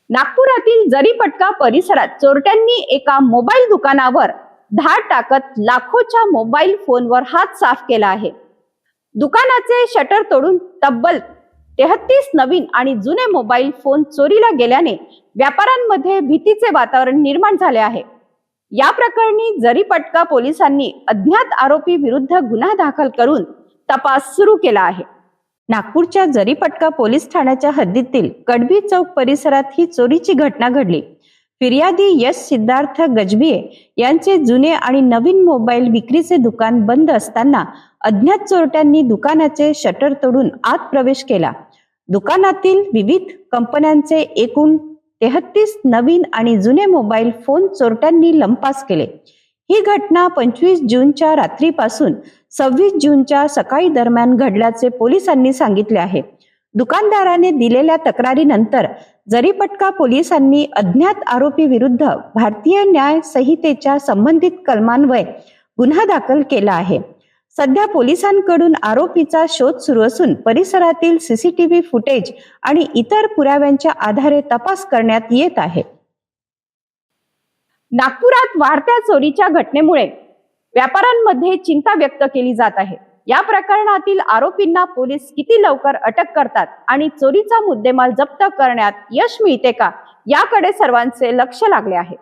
नागपुरातील जरीपटका परिसरात चोरट्यांनी एका मोबाईल दुकानावर धाड टाकत लाखोच्या मोबाईल फोनवर हात साफ केला आहे। दुकानाचे शटर तोडून तब्बल 33 नवीन आणि जुने मोबाईल फोन चोरीला गेल्याने व्यापाऱ्यांमध्ये भीतीचे वातावरण निर्माण झाले आहे। या प्रकरणी जरीपटका पोलिसांनी अज्ञात आरोपी विरुद्ध गुन्हा दाखल करून तपास सुरू केला आहे। नागपूरच्या जरीपटका पोलीस ठाण्याच्या हद्दीतील कडबी चौक परिसरात ही चोरीची घटना घडली। फिर्यादी यश सिद्धार्थ गजबिये यांचे जुने आणि नवीन मोबाईल विक्रीचे दुकान बंद असताना अज्ञात चोरट्यांनी दुकानाचे शटर तोडून आत प्रवेश केला। दुकानातील विविध कंपन्यांचे एकूण 33 नवीन आणि जुने मोबाईल फोन चोरट्यांनी लंपास केले। ही घटना 25 जूनच्या रात्रीपासून 26 जूनच्या सकाळी दरम्यान घडल्याचे पोलिसांनी सांगितले आहे। दुकानदाराने दिलेल्या तक्रारीनंतर जरीपटका पोलिसांनी अज्ञात आरोपी विरुद्ध भारतीय न्याय संहितेच्या संबंधित कलमान्वये गुन्हा दाखल केला आहे। सध्या पोलिसांकडून आरोपीचा शोध सुरू असून परिसरातील सीसीटीव्ही फुटेज आणि इतर पुराव्यांच्या आधारे तपास करण्यात येत आहे। नागपुरात वाढत्या चोरीच्या घटनेमुळे व्यापाऱ्यांमध्ये चिंता व्यक्त केली जात आहे। या प्रकरणातील आरोपींना पोलीस किती लवकर अटक करतात आणि चोरीचा मुद्देमाल जप्त करण्यात यश मिळते का, याकडे सर्वांचे लक्ष लागले आहे।